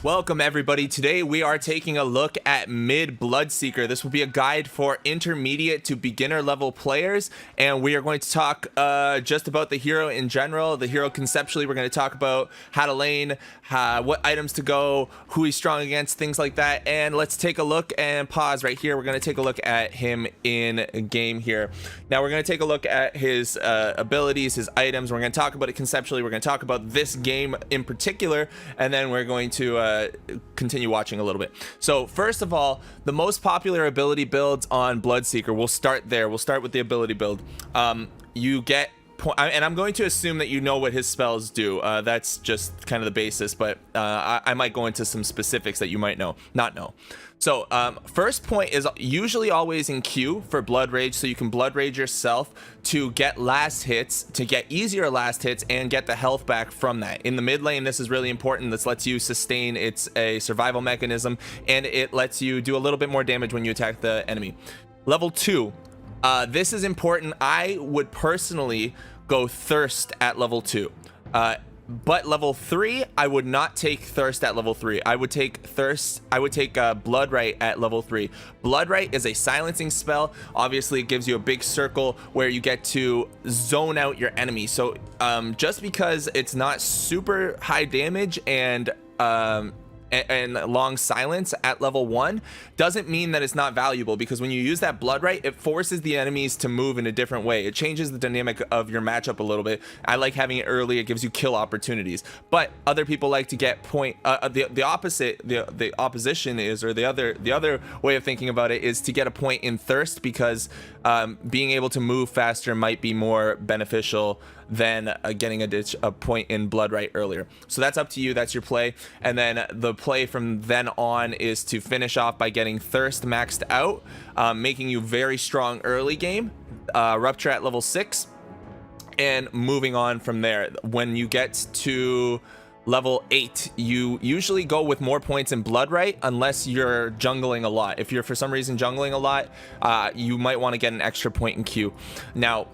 Welcome everybody. Today we are taking a look at mid BloodSeeker. This will be a guide for intermediate to beginner level players, and we are going to talk just about the hero in general, the hero conceptually. We're going to talk about how to lane, what items to go, who he's strong against, things like that. And let's take a look and pause right here. We're going to take a look at him in game here. Now we're going to take a look at his abilities, his items. We're going to talk about it conceptually. We're going to talk about this game in particular, and then we're going to continue watching a little bit. So first of all, the most popular ability builds on BloodSeeker, we'll start there. We'll start with the ability build. You get and I'm going to assume that you know what his spells do. That's just kind of the basis, but I might go into some specifics that you might not know. So first point is usually always in Q for Bloodrage, so you can Bloodrage yourself to get last hits, to get easier last hits, and get the health back from that. In the mid lane, this is really important. This lets you sustain. It's a survival mechanism, and it lets you do a little bit more damage when you attack the enemy. Level 2. This is important. I would personally go Thirst at level 2. But level 3, I would not take Thirst at level 3. I would take Bloodrage at level 3. Bloodrage is a silencing spell. Obviously, it gives you a big circle where you get to zone out your enemy. So just because it's not super high damage and long silence at level 1 doesn't mean that it's not valuable, because when you use that Bloodrage, it forces the enemies to move in a different way. It changes the dynamic of your matchup a little bit. I like having it early. It gives you kill opportunities, but other people like to get point the opposite. The opposition is, or the other way of thinking about it is to get a point in Thirst, because being able to move faster might be more beneficial than getting a point in Bloodrage earlier. So that's up to you. That's your play. And then the play from then on is to finish off by getting Thirst maxed out, making you very strong early game, Rupture at level 6, and moving on from there. When you get to level 8, you usually go with more points in Bloodrage, unless you're jungling a lot. If you're for some reason jungling a lot, you might want to get an extra point in Q. Now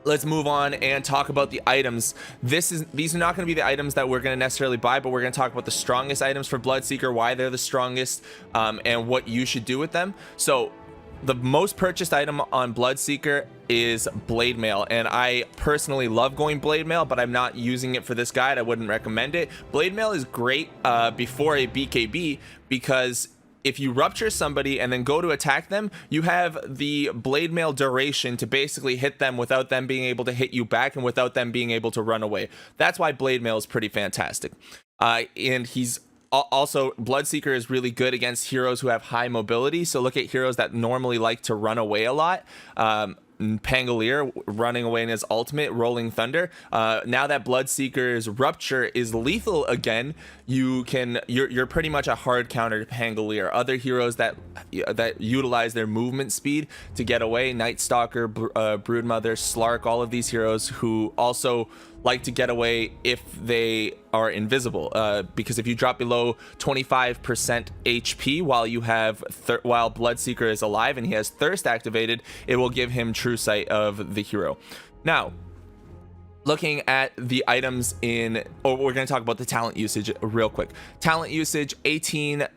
let's move on and talk about the items. These are not going to be the items that we're going to necessarily buy, but we're going to talk about the strongest items for BloodSeeker, why they're the strongest, and what you should do with them. So the most purchased item on BloodSeeker is Blade Mail, and I personally love going Blade Mail, but I'm not using it for this guide. I wouldn't recommend it. Blade Mail is great before a BKB, because if you rupture somebody and then go to attack them, you have the Blade Mail duration to basically hit them without them being able to hit you back and without them being able to run away. That's why Blade Mail is pretty fantastic. And he's also, BloodSeeker is really good against heroes who have high mobility. So look at heroes that normally like to run away a lot. Pangolier running away in his ultimate, Rolling Thunder. Now that BloodSeeker's Rupture is lethal again, you're pretty much a hard counter to Pangolier. Other heroes that utilize their movement speed to get away, Night Stalker, Broodmother, Slark, all of these heroes who also like to get away if they are invisible, because if you drop below 25% HP while you have while BloodSeeker is alive and he has Thirst activated, it will give him true sight of the hero. Now, looking at the items we're going to talk about the talent usage real quick. Talent usage: 18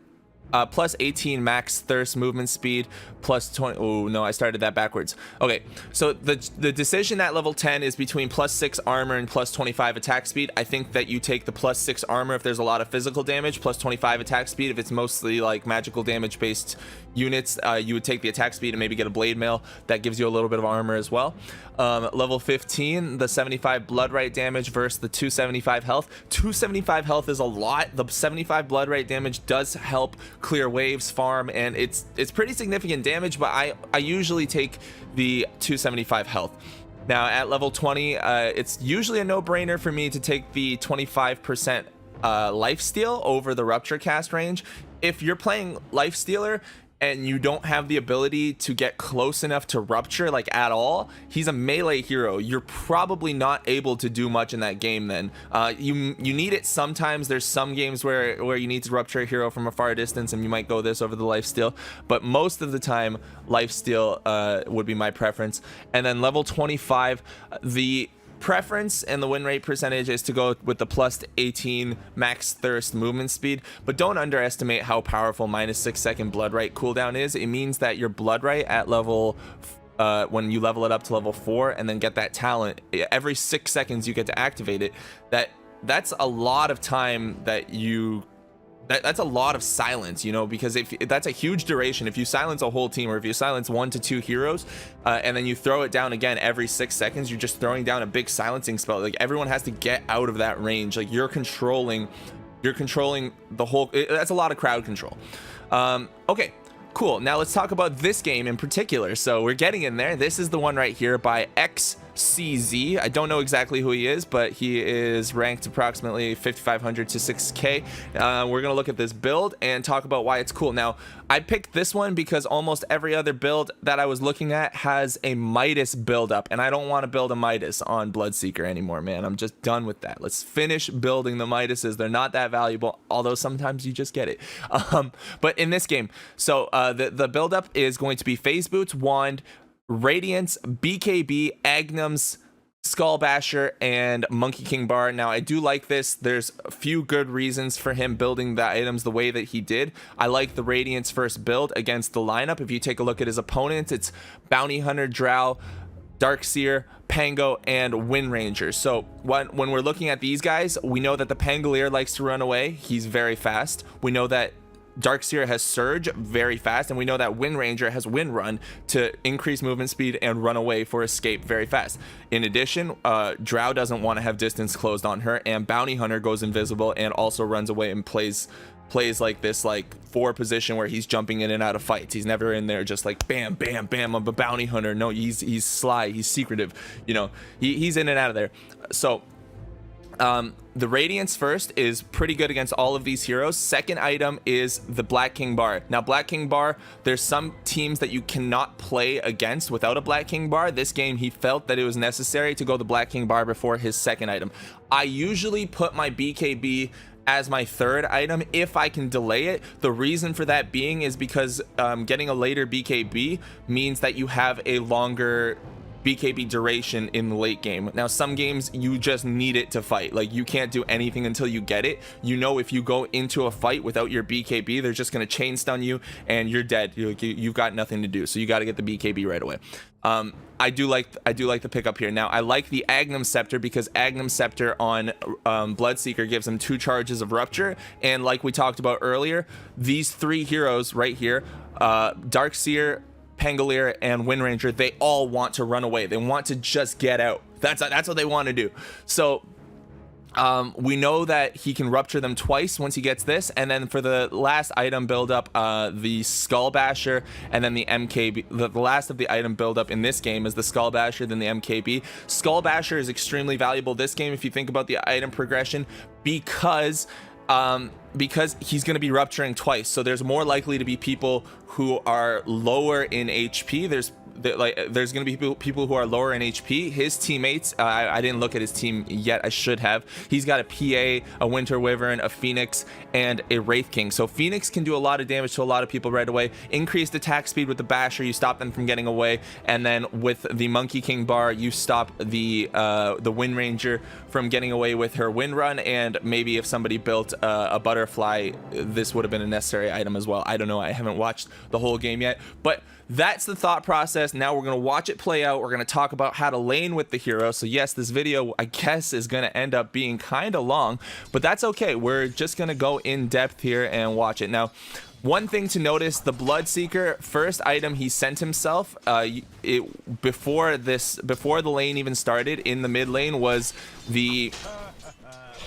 plus 18 max Thirst movement speed, plus 20. Oh no, I started that backwards. Okay, so the decision at level 10 is between plus 6 armor and plus 25 attack speed. I think that you take the plus 6 armor if there's a lot of physical damage, plus 25 attack speed if it's mostly like magical damage based units. You would take the attack speed and maybe get a Blade Mail that gives you a little bit of armor as well. Level 15, the 75 blood right damage versus the 275 health. 275 health is a lot. The 75 blood right damage does help clear waves, farm, and it's pretty significant damage, but I usually take the 275 health. Now at level 20, it's usually a no-brainer for me to take the 25% lifesteal over the Rupture cast range. If you're playing Lifestealer and you don't have the ability to get close enough to Rupture like at all, he's a melee hero. You're probably not able to do much in that game then. You need it sometimes. There's some games where you need to Rupture a hero from a far distance and you might go this over the lifesteal, but most of the time lifesteal would be my preference. And then level 25, the preference and the win rate percentage is to go with the plus 18 max thirst movement speed, but don't underestimate how powerful -6 second blood rite cooldown is. It means that your blood rite at level when you level it up to level 4 and then get that talent, every 6 seconds you get to activate it. That's a lot of time that that's a lot of silence, you know, because if that's a huge duration, if you silence a whole team, or if you silence 1 to 2 heroes and then you throw it down again every 6 seconds, you're just throwing down a big silencing spell. Like, everyone has to get out of that range. Like, you're controlling the whole. That's a lot of crowd control. Okay, cool. Now let's talk about this game in particular. So we're getting in there. This is the one right here by XCZ. I don't know exactly who he is, but he is ranked approximately 5,500 to 6K. We're gonna look at this build and talk about why it's cool. Now, I picked this one because almost every other build that I was looking at has a Midas build up, and I don't want to build a Midas on BloodSeeker anymore, man. I'm just done with that. Let's finish building the Midases. They're not that valuable, although sometimes you just get it. But in this game, so the build up is going to be Phase Boots, Wand, Radiance, BKB, Agnums, Skull Basher, and Monkey King Bar. Now, I do like this. There's a few good reasons for him building the items the way that he did. I like the Radiance first build against the lineup. If you take a look at his opponents, it's Bounty Hunter, Drow, Darkseer, Pango, and Wind Ranger. So when we're looking at these guys, we know that the Pangolier likes to run away. He's very fast. We know that Darkseer has Surge, very fast, and we know that Wind Ranger has Wind Run to increase movement speed and run away for escape very fast. In addition, Drow doesn't want to have distance closed on her, and Bounty Hunter goes invisible and also runs away and plays like this, like 4 position where he's jumping in and out of fights. He's never in there just like bam, bam, bam. I'm a Bounty Hunter. No, he's sly, he's secretive. You know, he's in and out of there. So the Radiance first is pretty good against all of these heroes. Second item is the Black King Bar. Now, Black King Bar, there's some teams that you cannot play against without a Black King Bar. This game, he felt that it was necessary to go the Black King Bar before his second item. I usually put my BKB as my third item if I can delay it. The reason for that being is because getting a later BKB means that you have a longer BKB duration in the late game. Now, some games you just need it to fight. Like, you can't do anything until you get it. You know, if you go into a fight without your BKB, they're just going to chain stun you and you're dead. You've got nothing to do. So you got to get the BKB right away. I do like the pickup here. Now, I like the Agnum Scepter because Agnum Scepter on BloodSeeker gives him 2 charges of Rupture, and like we talked about earlier, these 3 heroes right here, Darkseer, Pangolier, and Wind Ranger, they all want to run away. They want to just get out. That's what they want to do. So we know that he can rupture them twice once he gets this, and then for the last item build up, the Skull Basher, and then the MKB. The last of the item build up in this game is the Skull Basher, then the MKB. Skull Basher is extremely valuable this game if you think about the item progression, because he's going to be rupturing twice, so there's more likely to be people who are lower in HP. There's going to be people who are lower in HP. His teammates, I didn't look at his team yet. I should have. He's got a PA, a Winter Wyvern, a Phoenix, and a Wraith King. So Phoenix can do a lot of damage to a lot of people right away. Increased attack speed with the Basher, you stop them from getting away, and then with the Monkey King Bar, you stop the Wind Ranger from getting away with her Wind Run. And maybe if somebody built a Butterfly, this would have been a necessary item as well. I don't know. I haven't watched the whole game yet, but that's the thought process. Now we're going to watch it play out. We're going to talk about how to lane with the hero. So yes, this video, I guess, is going to end up being kind of long, but that's okay. We're just going to go in depth here and watch it. Now, one thing to notice, the BloodSeeker first item he sent himself before the lane even started, in the mid lane, was the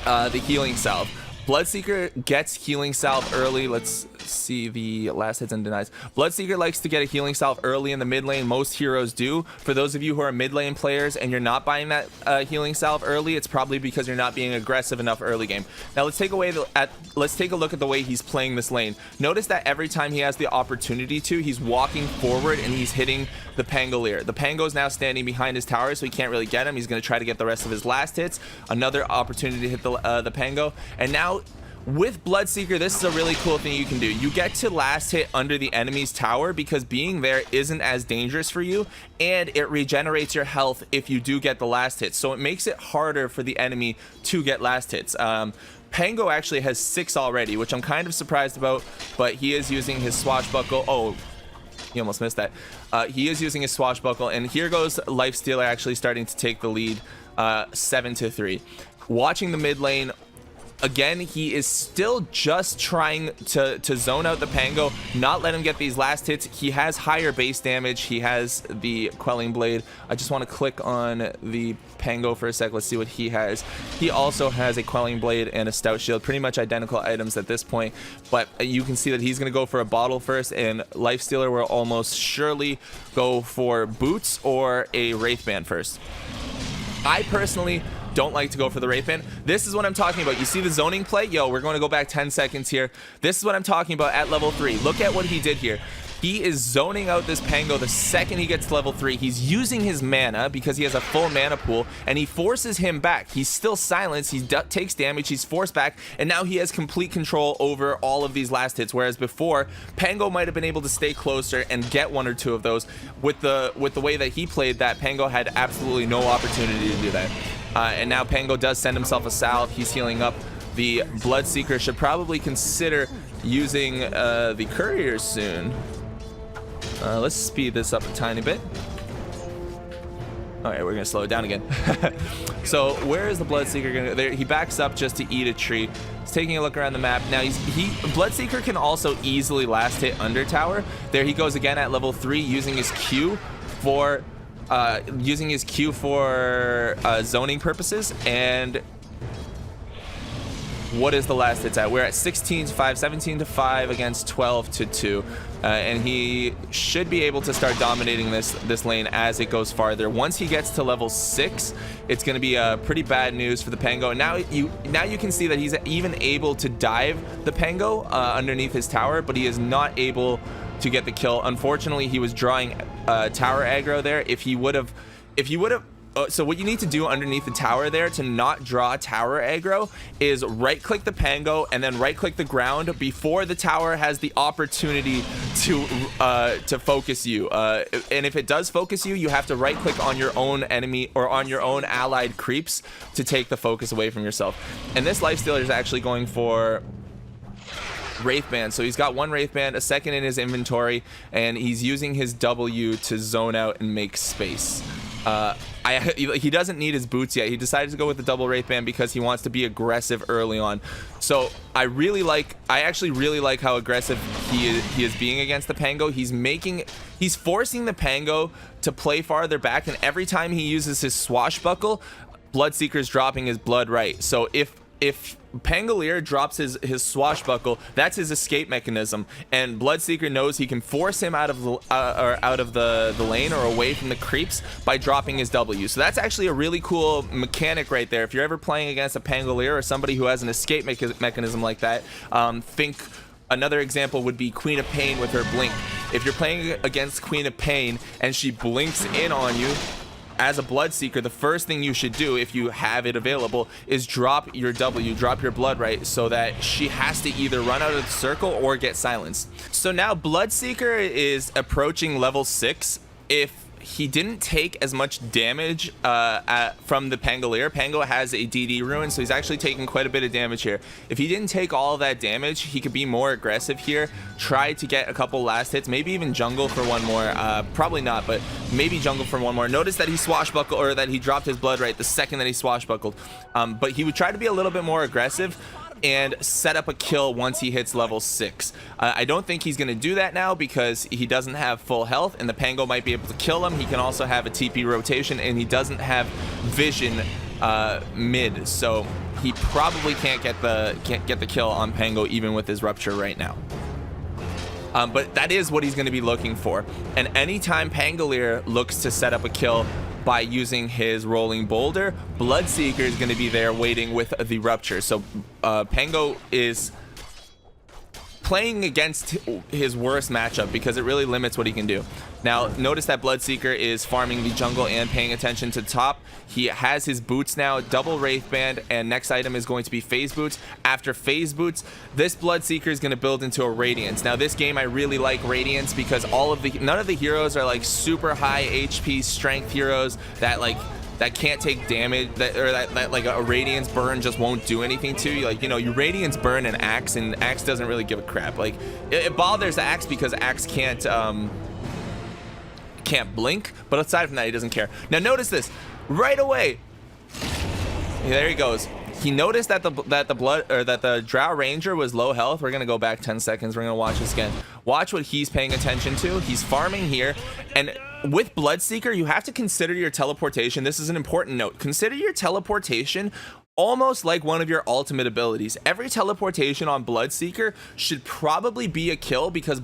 healing salve. BloodSeeker gets healing salve early. Let's see the last hits and denies. BloodSeeker likes to get a healing salve early in the mid lane. Most heroes do. For those of you who are mid lane players and you're not buying that healing salve early, it's probably because you're not being aggressive enough early game. Now let's take a look at the way he's playing this lane. Notice that every time he has the opportunity to, he's walking forward and he's hitting the Pangolier. The Pango is now standing behind his tower, so he can't really get him. He's going to try to get the rest of his last hits. Another opportunity to hit the Pango, and now with BloodSeeker, this is a really cool thing you can do. You get to last hit under the enemy's tower because being there isn't as dangerous for you, and it regenerates your health if you do get the last hit. So it makes it harder for the enemy to get last hits. Pango actually has 6 already, which I'm kind of surprised about, but he is using his swashbuckle. Oh, he almost missed that. He is using his swashbuckle, and here goes Lifestealer actually starting to take the lead, 7-3. Watching the mid lane, again, he is still just trying to zone out the Pango, not let him get these last hits. He has higher base damage. He has the Quelling Blade. I just want to click on the Pango for a sec. Let's see what he has. He also has a Quelling Blade and a Stout Shield, pretty much identical items at this point, but you can see that he's going to go for a bottle first, and Lifestealer will almost surely go for boots or a Wraithband first. I personally don't like to go for the Wraithband. This is what I'm talking about. You see the zoning play? Yo, we're going to go back 10 seconds here. This is what I'm talking about at level 3. Look at what he did here. He is zoning out this Pango the second he gets to level 3. He's using his mana because he has a full mana pool, and he forces him back. He's still silenced. He takes damage. He's forced back, and now he has complete control over all of these last hits, whereas before, Pango might have been able to stay closer and get 1 or 2 of those. With the way that he played that, Pango had absolutely no opportunity to do that. And now Pango does send himself a salve. He's healing up. The BloodSeeker should probably consider using the Courier soon. Let's speed this up a tiny bit. All right, we're gonna slow it down again. So where is the BloodSeeker gonna go? There, he backs up just to eat a tree. He's taking a look around the map. Now BloodSeeker can also easily last hit under tower. There he goes again at level 3 using his Q for zoning purposes. And what is the last hits at? We're at 16-5, 17-5 against 12-2, and he should be able to start dominating this lane as it goes farther. Once he gets to level 6, it's going to be pretty bad news for the Pango. And now you can see that he's even able to dive the Pango underneath his tower, but he is not able to get the kill. Unfortunately, he was drawing tower aggro there. If he would have so what you need to do underneath the tower there to not draw tower aggro is right click the Pango and then right click the ground before the tower has the opportunity to focus you. And if it does focus you, you have to right click on your own enemy or on your own allied creeps to take the focus away from yourself. And this Lifestealer is actually going for Wraithband. So he's got 1 Wraithband, a second in his inventory, and he's using his W to zone out and make space. He doesn't need his boots yet. He decided to go with the double Wraithband because he wants to be aggressive early on. So I actually really like how aggressive he is being against the Pango. He's forcing the Pango to play farther back, and every time he uses his swashbuckle, BloodSeeker's dropping his blood right. So if Pangolier drops his swashbuckle, that's his escape mechanism, and BloodSeeker knows he can force him out of the lane or away from the creeps by dropping his W. So that's actually a really cool mechanic right there. If you're ever playing against a Pangolier or somebody who has an escape mechanism like that, think another example would be Queen of Pain with her blink. If you're playing against Queen of Pain and she blinks in on you, as a BloodSeeker, the first thing you should do, if you have it available, is drop your W, drop your blood right, so that she has to either run out of the circle or get silenced. So now BloodSeeker is approaching level 6. If he didn't take as much damage from the Pangolier. Pango has a DD rune, so he's actually taking quite a bit of damage here. If he didn't take all of that damage, he could be more aggressive here, try to get a couple last hits, maybe even jungle for 1 more. Probably not, but maybe jungle for 1 more. Notice that he swashbuckled, or that he dropped his blood right the second that he swashbuckled. But he would try to be a little bit more aggressive and set up a kill once he hits level 6. I don't think he's going to do that now because he doesn't have full health, and the Pango might be able to kill him. He can also have a TP rotation, and he doesn't have vision mid, so he probably can't get the kill on Pango even with his rupture right now. But that is what he's going to be looking for. And anytime Pangolier looks to set up a kill by using his rolling boulder, BloodSeeker is going to be there waiting with the rupture. So Pango is playing against his worst matchup because it really limits what he can do. Now, notice that BloodSeeker is farming the jungle and paying attention to top. He has his boots now, double Wraith Band, and next item is going to be Phase Boots. After Phase Boots, this BloodSeeker is going to build into a Radiance. Now, this game, I really like Radiance because none of the heroes are like super high HP strength heroes that can't take damage, that like a Radiance burn just won't do anything to you. Like, you know, you Radiance burn an Axe, and Axe doesn't really give a crap. Like, it bothers the Axe because Axe can't blink, but aside from that, he doesn't care. Now notice this right away. There he goes. He noticed that the Drow Ranger was low health. We're gonna go back 10 seconds. We're gonna watch this again. Watch what he's paying attention to. He's farming here, and with BloodSeeker, you have to consider your teleportation. This is an important note. Consider your teleportation almost like one of your ultimate abilities. Every teleportation on BloodSeeker should probably be a kill because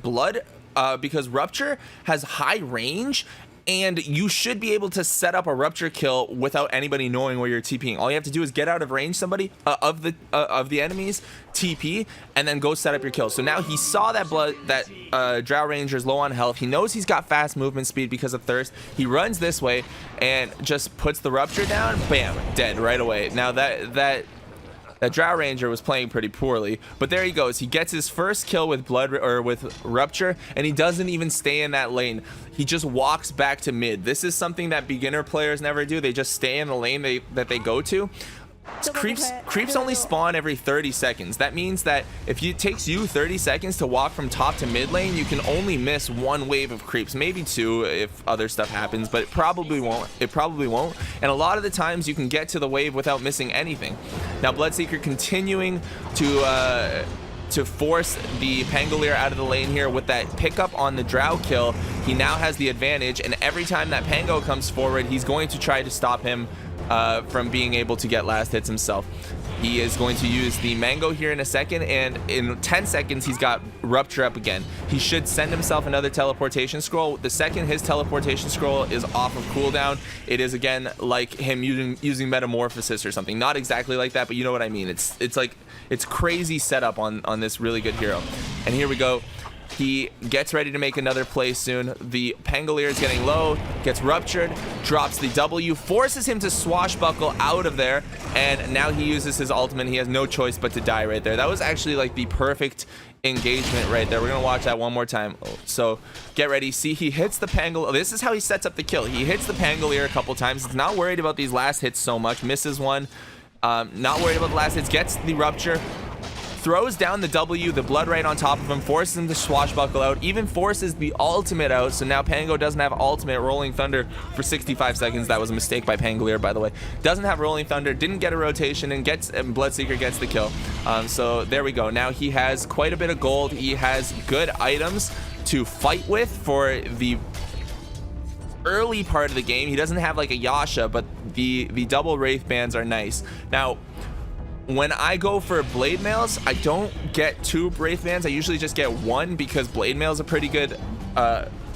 Rupture has high range, and you should be able to set up a Rupture kill without anybody knowing where you're TPing. All you have to do is get out of range somebody of the enemies, TP, and then go set up your kill. So now he saw that Drow Ranger's low on health. He knows he's got fast movement speed because of thirst. He runs this way and just puts the Rupture down. Bam, dead right away. Now that Drow Ranger was playing pretty poorly, but there he goes. He gets his first kill with with Rupture, and he doesn't even stay in that lane. He just walks back to mid. This is something that beginner players never do. They just stay in the lane that they go to. Creeps only spawn every 30 seconds. That means that if it takes you 30 seconds to walk from top to mid lane, you can only miss one wave of creeps, maybe two if other stuff happens, but it probably won't. And a lot of the times you can get to the wave without missing anything. Now BloodSeeker continuing to force the Pangolier out of the lane here with that pickup on the Drow kill. He now has the advantage, and every time that Pango comes forward, he's going to try to stop him from being able to get last hits himself. He is going to use the Mango here in a second, and in 10 seconds he's got Rupture up again. He should send himself another teleportation scroll. The second his teleportation scroll is off of cooldown, it is again like him using Metamorphosis or something. Not exactly like that, but you know what I mean. It's crazy setup on this really good hero. And here we go. He gets ready to make another play soon. The Pangolier is getting low, gets ruptured, drops the W, forces him to swashbuckle out of there, and now he uses his ultimate. He has no choice but to die right there. That was actually like the perfect engagement right there. We're gonna watch that one more time. So get ready. See, he hits the Pangolier. This is how he sets up the kill. He hits the Pangolier a couple times. It's not worried about these last hits so much. Misses one. Not worried about the last hits. Gets the rupture. Throws down the W, the blood right on top of him, forces him to swashbuckle out, even forces the ultimate out. So now Pango doesn't have ultimate. Rolling Thunder for 65 seconds. That was a mistake by Pangolier, by the way. Doesn't have Rolling Thunder, didn't get a rotation, and BloodSeeker gets the kill. So there we go. Now he has quite a bit of gold. He has good items to fight with for the early part of the game. He doesn't have like a Yasha, but the double Wraith Bands are nice. Now, when I go for blade mails, I don't get 2 Wraith Bands. I usually just get 1 because blade mail is a pretty good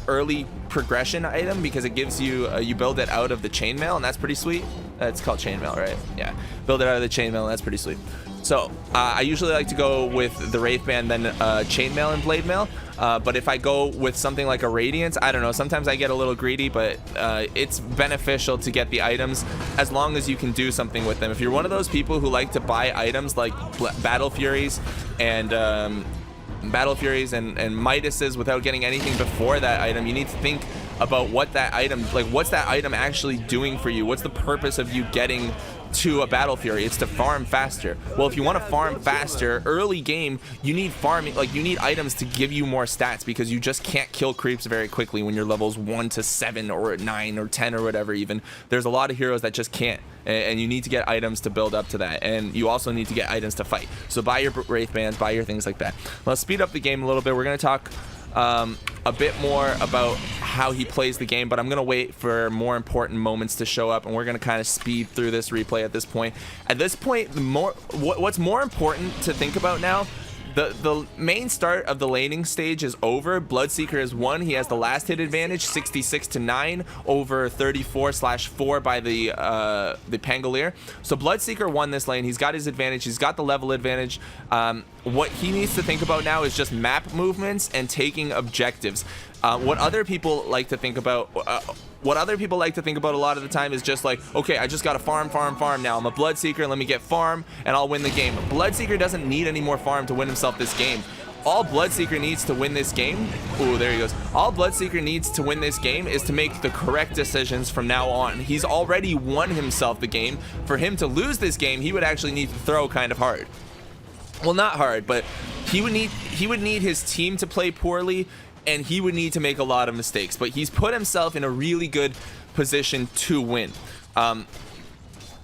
early progression item because it gives you you build it out of the chainmail, and that's pretty sweet. It's called chainmail, right? Yeah, build it out of the chainmail, and that's pretty sweet. So I usually like to go with the Wraith Band, then chainmail and blade mail. But if I go with something like a Radiance, I don't know, sometimes I get a little greedy, but it's beneficial to get the items as long as you can do something with them. If you're one of those people who like to buy items like Battle Furies and Midases without getting anything before that item, you need to think about what that item, like what's that item actually doing for you? What's the purpose of you getting to a Battle Fury? It's to farm faster. Well, if you want to farm faster early game, you need farming, like you need items to give you more stats because you just can't kill creeps very quickly when you're levels 1 to 7 or 9 or 10 or whatever. Even there's a lot of heroes that just can't, and you need to get items to build up to that, and you also need to get items to fight. So buy your Wraith Bands, buy your things like that. Let's speed up the game a little bit. We're going to talk a bit more about how he plays the game, but I'm gonna wait for more important moments to show up, and we're gonna kind of speed through this replay at this point. At this point, what's more important to think about now, The main start of the laning stage is over. BloodSeeker has won. He has the last hit advantage, 66-9 over 34/4 by the Pangolier. So BloodSeeker won this lane. He's got his advantage. He's got the level advantage. What he needs to think about now is just map movements and taking objectives. What other people like to think about a lot of the time is just like, okay, I just gotta farm now. I'm a BloodSeeker, let me get farm and I'll win the game. BloodSeeker doesn't need any more farm to win himself this game. All BloodSeeker needs to win this game, ooh, there he goes. All BloodSeeker needs to win this game is to make the correct decisions from now on. He's already won himself the game. For him to lose this game, he would actually need to throw kind of hard. Well, not hard, but he would need his team to play poorly, and he would need to make a lot of mistakes. But he's put himself in a really good position to win.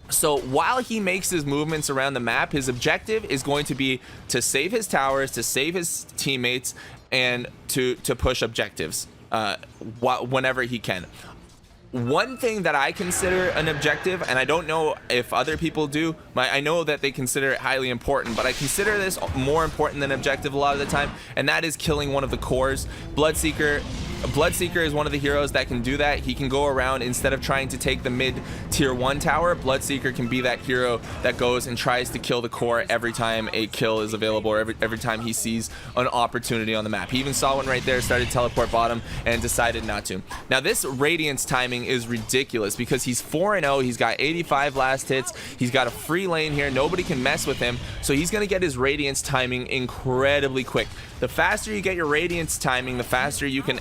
So while he makes his movements around the map, his objective is going to be to save his towers, to save his teammates, and to push objectives whenever he can. One thing that I consider an objective, and I don't know if other people do, I know that they consider it highly important, but I consider this more important than objective a lot of the time, and that is killing one of the cores. BloodSeeker is one of the heroes that can do that. He can go around, instead of trying to take the mid tier 1 tower, BloodSeeker can be that hero that goes and tries to kill the core every time a kill is available, or every time he sees an opportunity on the map. He even saw one right there, started to teleport bottom, and decided not to. Now this Radiance timing is ridiculous because he's 4-0, he's got 85 last hits, he's got a free lane here, nobody can mess with him, so he's going to get his Radiance timing incredibly quick. The faster you get your Radiance timing, the faster you can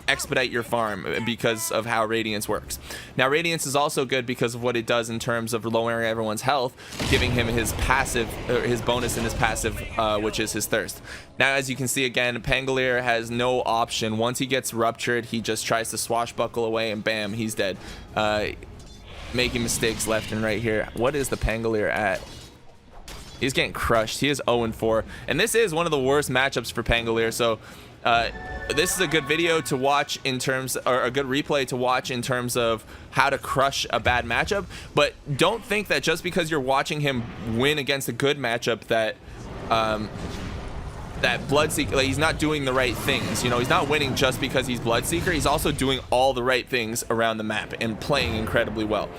expedite your farm because of how Radiance works. Now Radiance is also good because of what it does in terms of lowering everyone's health, giving him his passive, or his bonus in his passive, which is his thirst. Now as you can see again, Pangolier has no option. Once he gets ruptured, he just tries to swashbuckle away and bam, he's dead. Making mistakes left and right here. What is the Pangolier at? He's getting crushed. He is 0-4, and this is one of the worst matchups for Pangolier. So this is a good video to watch in terms, or a good replay to watch in terms of how to crush a bad matchup. But don't think that just because you're watching him win against a good matchup that that BloodSeeker, like, he's not doing the right things. You know, he's not winning just because he's BloodSeeker. He's also doing all the right things around the map and playing incredibly well,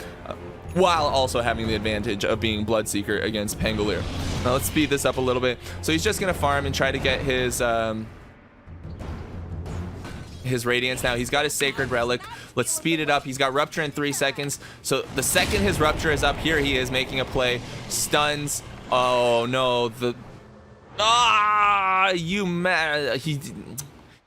while also having the advantage of being BloodSeeker against Pangolier. Now let's speed this up a little bit. So he's just gonna farm and try to get his Radiance. Now he's got his Sacred Relic. Let's speed it up. He's got Rupture in 3 seconds. So the second his Rupture is up, here he is making a play. Stuns. Oh no,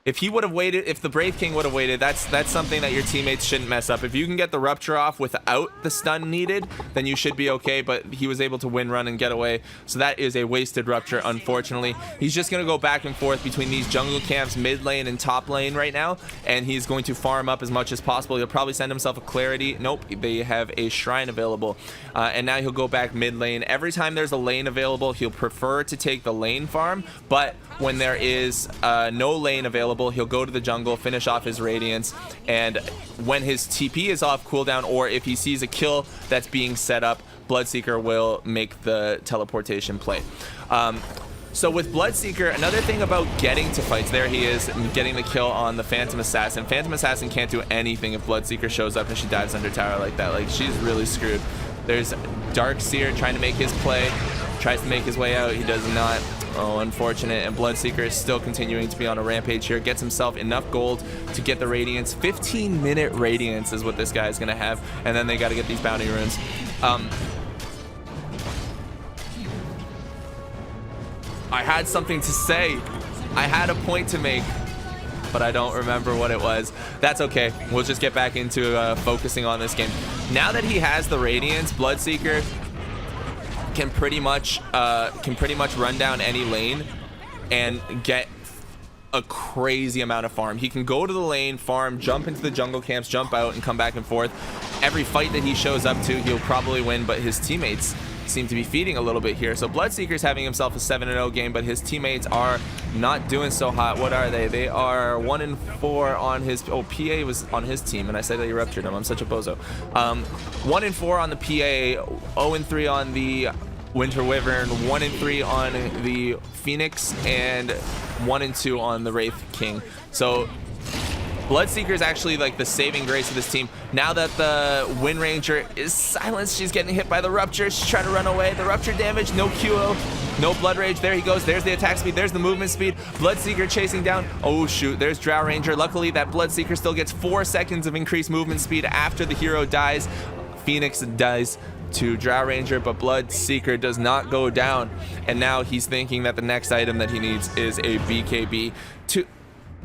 if he would have waited, if the Brave King would have waited, that's something that your teammates shouldn't mess up. If you can get the Rupture off without the stun needed, then you should be okay, but he was able to win run and get away. So that is a wasted Rupture, unfortunately. He's just going to go back and forth between these jungle camps, mid lane and top lane right now, and he's going to farm up as much as possible. He'll probably send himself a Clarity. Nope, they have a Shrine available. And now he'll go back mid lane. Every time there's a lane available, he'll prefer to take the lane farm, but when there is no lane available, he'll go to the jungle, finish off his Radiance, and when his TP is off cooldown, or if he sees a kill that's being set up, BloodSeeker will make the teleportation play. So with BloodSeeker, another thing about getting to fights, there he is getting the kill on the Phantom Assassin. Phantom Assassin can't do anything if BloodSeeker shows up and she dives under tower like that. Like, she's really screwed. There's Darkseer trying to make his play, tries to make his way out, he does not. Oh, unfortunate. And BloodSeeker is still continuing to be on a rampage here. Gets himself enough gold to get the Radiance. 15-minute Radiance is what this guy is going to have. And then they got to get these bounty runes. I had something to say. I had a point to make, but I don't remember what it was. That's okay. We'll just get back into focusing on this game. Now that he has the Radiance, BloodSeeker can pretty much run down any lane and get a crazy amount of farm. He can go to the lane, farm, jump into the jungle camps, jump out, and come back and forth. Every fight that he shows up to, he'll probably win, but his teammates seem to be feeding a little bit here. So BloodSeeker's having himself a 7-0 game, but his teammates are not doing so hot. What are they? They are 1-4 on his... Oh, PA was on his team, and I said that you ruptured him. I'm such a bozo. 1-4 on the PA, 0-3 on the Winter Wyvern, 1 and 3 on the Phoenix, and 1 and 2 on the Wraith King. So BloodSeeker is actually like the saving grace of this team. Now that the Wind Ranger is silenced, she's getting hit by the Rupture. She's trying to run away. The Rupture damage, no QO, no Bloodrage. There he goes. There's the attack speed. There's the movement speed. BloodSeeker chasing down. Oh, shoot. There's Drow Ranger. Luckily, that BloodSeeker still gets 4 seconds of increased movement speed after the hero dies. Phoenix dies to Drow Ranger, but BloodSeeker does not go down. And now he's thinking that the next item that he needs is a BKB.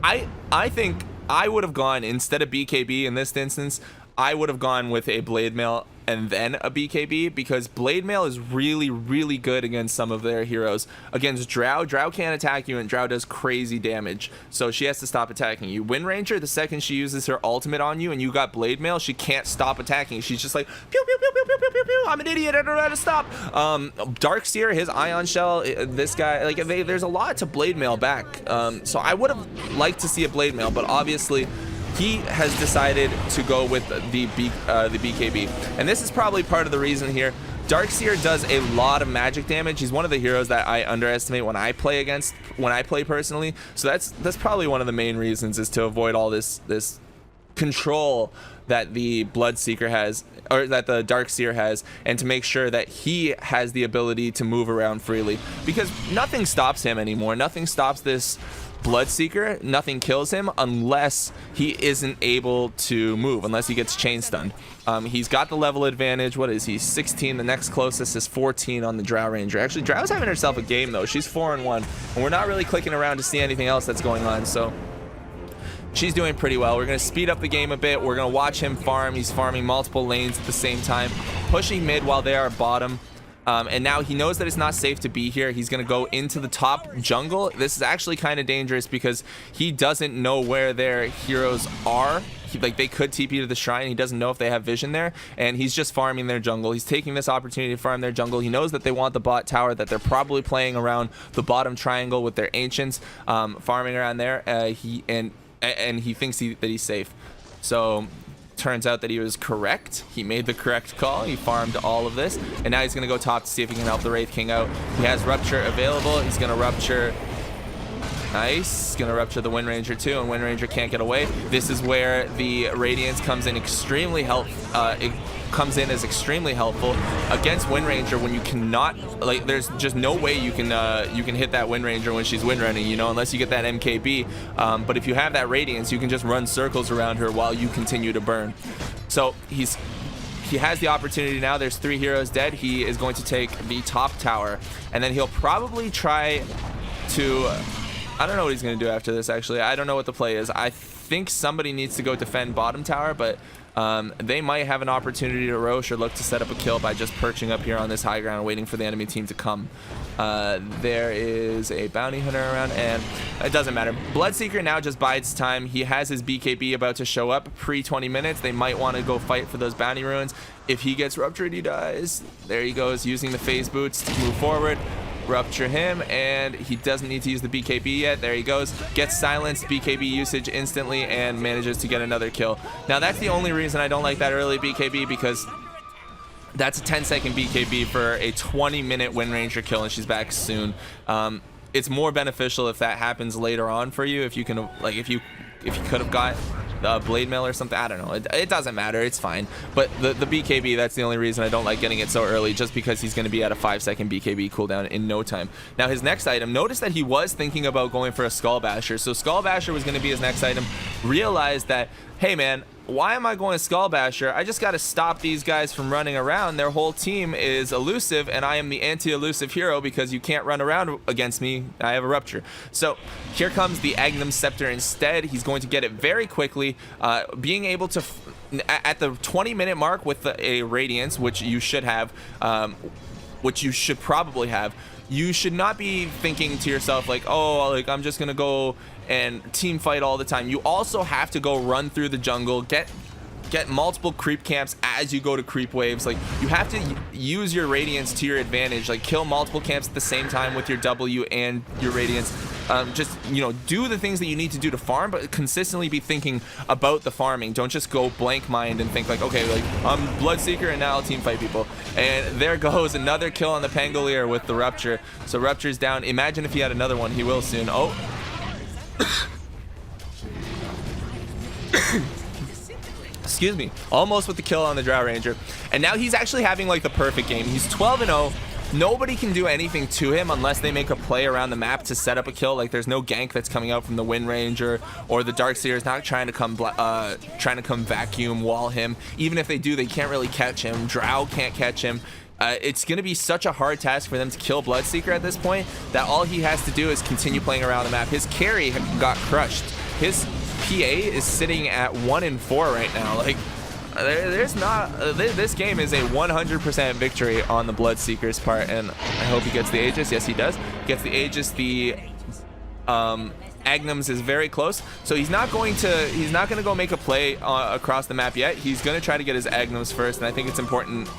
I think I would have gone, instead of BKB in this instance, I would have gone with a Blade Mail and then a BKB, because Blade Mail is really, really good against some of their heroes. Against Drow, Drow can't attack you, and Drow does crazy damage, so she has to stop attacking you. Wind Ranger, the second she uses her ultimate on you and you got Blade Mail, she can't stop attacking. She's just like, pew, pew, pew, pew, pew, pew, pew, pew. I'm an idiot, I don't know how to stop. Darkseer, his Ion Shell, this guy, like, there's a lot to Blade Mail back. So I would have liked to see a Blade Mail, but obviously he has decided to go with the BKB, and this is probably part of the reason here. Darkseer does a lot of magic damage. He's one of the heroes that I underestimate when I play personally. So that's probably one of the main reasons, is to avoid all this control that the BloodSeeker has, or that the Darkseer has, and to make sure that he has the ability to move around freely, because nothing stops him anymore. Nothing stops this BloodSeeker, nothing kills him unless he isn't able to move, unless he gets chain stunned. He's got the level advantage. What is he? 16. The next closest is 14 on the Drow Ranger. Actually, Drow's having herself a game though. She's 4-1, and we're not really clicking around to see anything else that's going on, so she's doing pretty well. We're going to speed up the game a bit. We're going to watch him farm. He's farming multiple lanes at the same time, pushing mid while they are bottom. And now he knows that it's not safe to be here. He's going to go into the top jungle. This is actually kind of dangerous because he doesn't know where their heroes are. Like, they could TP to the shrine. He doesn't know if they have vision there, and he's just farming their jungle. He's taking this opportunity to farm their jungle. He knows that they want the bot tower, that they're probably playing around the bottom triangle with their ancients, farming around there. He thinks that he's safe. So turns out that he was correct. He made the correct call. He farmed all of this, and now he's going to go top to see if he can help the Wraith King out. He has Rupture available. He's going to Rupture. Nice. Gonna Rupture the Wind Ranger too, and Wind Ranger can't get away. This is where the Radiance comes in extremely it comes in as extremely helpful against Wind Ranger, when you cannot, like, there's just no way you can hit that Wind Ranger when she's wind running, you know, unless you get that MKB. But if you have that Radiance, you can just run circles around her while you continue to burn. So he has the opportunity now. There's 3 heroes dead. He is going to take the top tower, and then he'll probably try to, I don't know what he's going to do after this, actually. I don't know what the play is. I think somebody needs to go defend bottom tower, but they might have an opportunity to Roche or look to set up a kill by just perching up here on this high ground, waiting for the enemy team to come. There is a bounty hunter around, and it doesn't matter. BloodSeeker now just bides time. He has his BKB about to show up pre 20 minutes. They might want to go fight for those bounty runes. If he gets ruptured, he dies. There he goes, using the phase boots to move forward. Rupture him, and he doesn't need to use the BKB yet. There he goes, gets silenced, BKB usage instantly, and manages to get another kill. Now that's the only reason I don't like that early BKB, because that's a 10-second BKB for a 20-minute Wind Ranger kill, and she's back soon. It's more beneficial if that happens later on for you, if you can, like, if you could have got Blade Mail or something. I don't know, it doesn't matter, it's fine. But the BKB, that's the only reason I don't like getting it so early, just because he's going to be at a 5-second BKB cooldown in no time. Now his next item, notice that he was thinking about going for a Skull Basher. So Skull Basher was going to be his next item. Realized that, hey man, why am I going to Skull Basher? I just got to stop these guys from running around. Their whole team is elusive, and I am the anti-elusive hero because you can't run around against me. I have a Rupture. So here comes the Agnum Scepter instead. He's going to get it very quickly, being able to, at the 20-minute mark with a Radiance, which you should have, which you should probably have. You should not be thinking to yourself like, oh, like, I'm just gonna go and team fight all the time. You also have to go run through the jungle, get multiple creep camps as you go to creep waves. Like, you have to use your Radiance to your advantage, like kill multiple camps at the same time with your W and your Radiance. just, you know, do the things that you need to do to farm, but consistently be thinking about the farming. Don't just go blank mind and think like, okay, like I'm BloodSeeker and now I'll team fight people. And there goes another kill on the Pangolier with the Rupture. So Rupture's down. Imagine if he had another one. He will soon. Oh. Excuse me. Almost with the kill on the Drow Ranger. And now he's actually having like the perfect game. He's 12-0. Nobody can do anything to him unless they make a play around the map to set up a kill. Like there's no gank that's coming out from the Wind Ranger, or the Darkseer is not trying to come vacuum wall him. Even if they do, they can't really catch him. Drow can't catch him. It's going to be such a hard task for them to kill BloodSeeker at this point that all he has to do is continue playing around the map. His carry got crushed. His PA is sitting at 1-4 right now. Like there's not this game is a 100% victory on the BloodSeeker's part, and I hope he gets the Aegis. Yes, he does. Gets the Aegis. The Agnums is very close, so he's not going to go make a play across the map yet. He's going to try to get his Agnums first, and I think it's important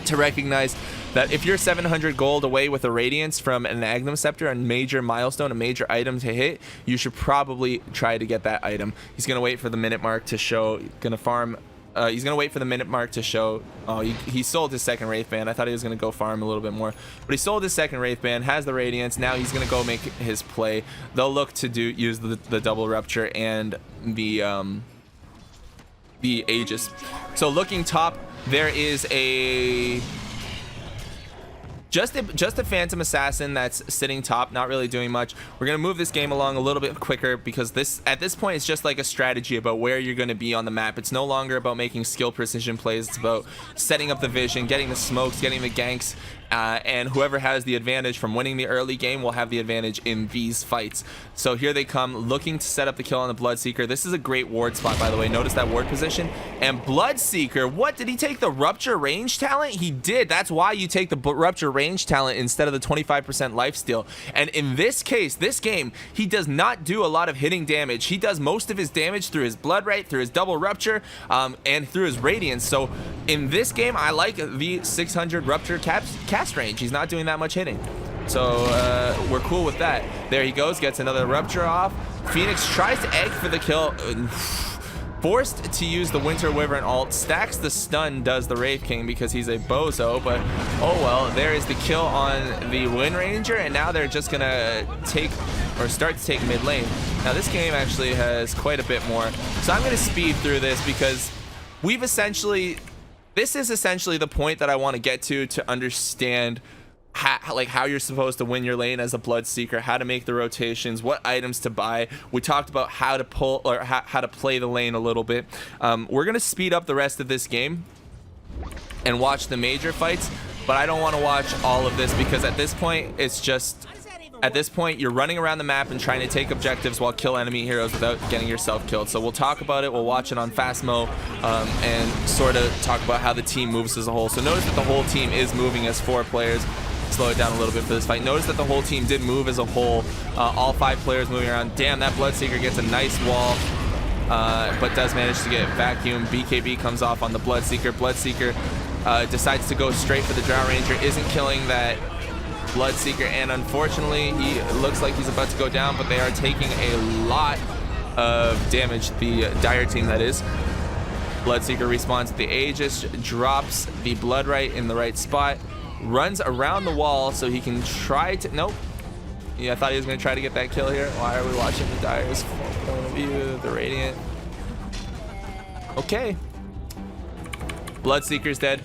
to recognize that if you're 700 gold away with a Radiance from an Agnum Scepter, a major milestone, a major item to hit, you should probably try to get that item. He's going to wait for the minute mark to show. Going to farm. He's going to wait for the minute mark to show. Oh, he sold his second Wraith Band. I thought he was going to go farm a little bit more, but he sold his second Wraith Band, has the Radiance. Now he's going to go make his play. They'll look to use the double Rupture and the Aegis. So looking top, there is just a Phantom Assassin that's sitting top, not really doing much. We're gonna move this game along a little bit quicker because at this point it's just like a strategy about where you're gonna be on the map. It's no longer about making skill precision plays. It's about setting up the vision, getting the smokes, getting the ganks, and whoever has the advantage from winning the early game will have the advantage in these fights. So here they come, looking to set up the kill on the BloodSeeker. This is a great ward spot, by the way. Notice that ward position. And BloodSeeker, what did he take? The Rupture range talent? He did. That's why you take the Rupture range talent instead of the 25% lifesteal. And in this case, this game, he does not do a lot of hitting damage. He does most of his damage through his Bloodrage, through his double Rupture, and through his Radiance. So in this game, I like the 600 Rupture cast range. He's not doing that much hitting. So we're cool with that. There he goes, gets another Rupture off. Phoenix tries to egg for the kill. Forced to use the Winter Wyvern ult, stacks the stun, does the Wraith King because he's a bozo, but oh well. There is the kill on the Wind Ranger, and now they're just gonna start to take mid lane. Now this game actually has quite a bit more, so I'm gonna speed through this because this is essentially the point that I want to get to understand how you're supposed to win your lane as a BloodSeeker, how to make the rotations, what items to buy. We talked about how to pull or how to play the lane a little bit. We're gonna speed up the rest of this game and watch the major fights, but I don't want to watch all of this because at this point you're running around the map and trying to take objectives while kill enemy heroes without getting yourself killed. So we'll talk about it, we'll watch it on fast mode, and sort of talk about how the team moves as a whole. So notice that the whole team is moving as 4 players. Slow it down a little bit for this fight. Notice that the whole team did move as a whole. All 5 players moving around. Damn, that BloodSeeker gets a nice wall, but does manage to get vacuum. BKB comes off on the BloodSeeker. BloodSeeker decides to go straight for the Drow Ranger. Isn't killing that BloodSeeker, and unfortunately he looks like he's about to go down, but they are taking a lot of damage, the Dire team that is. BloodSeeker respawns with the Aegis, drops the Bloodrage in the right spot, runs around the wall so he can try to... Nope. Yeah, I thought he was going to try to get that kill here. Why are we watching the Dire's point of view? The Radiant. Okay. BloodSeeker's dead.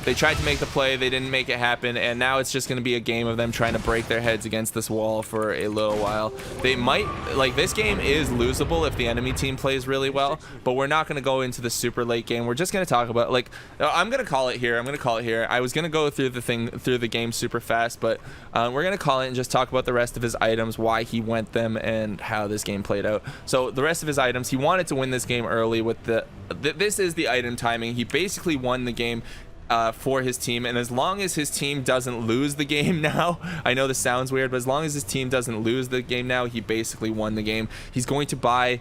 They tried to make the play, they didn't make it happen, and now it's just going to be a game of them trying to break their heads against this wall for a little while. They might, like, this game is losable if the enemy team plays really well, but we're not going to go into the super late game. We're just going to talk about, like, I'm going to call it here. I was going to go through the game super fast, but we're going to call it and just talk about the rest of his items, why he went them, and how this game played out. So the rest of his items, he wanted to win this game early with this is the item timing. He basically won the game for his team, and as long as his team doesn't lose the game now, I know this sounds weird, but as long as his team doesn't lose the game now, he basically won the game. He's going to buy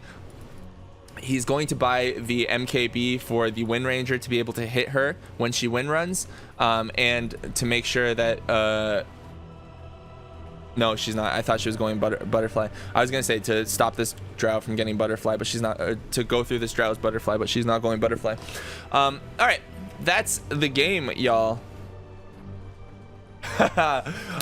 the MKB for the Wind Ranger to be able to hit her when she wind runs, and to make sure that No, she's not. I thought she was going butterfly. I was gonna say to stop this drow from getting butterfly, but she's not. To go through this drow's butterfly, but she's not going butterfly. All right, that's the game, y'all.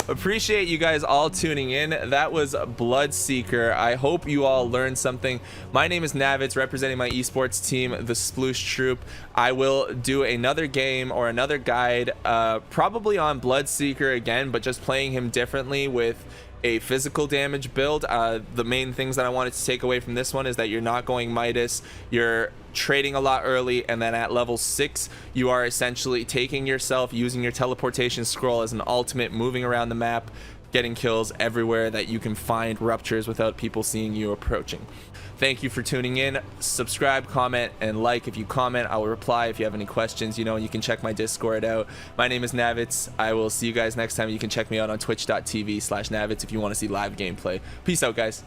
Appreciate you guys all tuning in. That was BloodSeeker. I hope you all learned something. My name is Navitz, representing my esports team, the Sploosh Troop. I will do another game or another guide, probably on BloodSeeker again, but just playing him differently with a physical damage build. The main things that I wanted to take away from this one is that you're not going Midas, you're trading a lot early, and then at level 6 you are essentially taking yourself, using your teleportation scroll as an ultimate, moving around the map, getting kills everywhere that you can find ruptures without people seeing you approaching. Thank you for tuning in. Subscribe, comment, and like. If you comment, I will reply. If you have any questions, you know, you can check my Discord out. My name is Navitz. I will see you guys next time. You can check me out on twitch.tv/Navitz if you want to see live gameplay. Peace out, guys.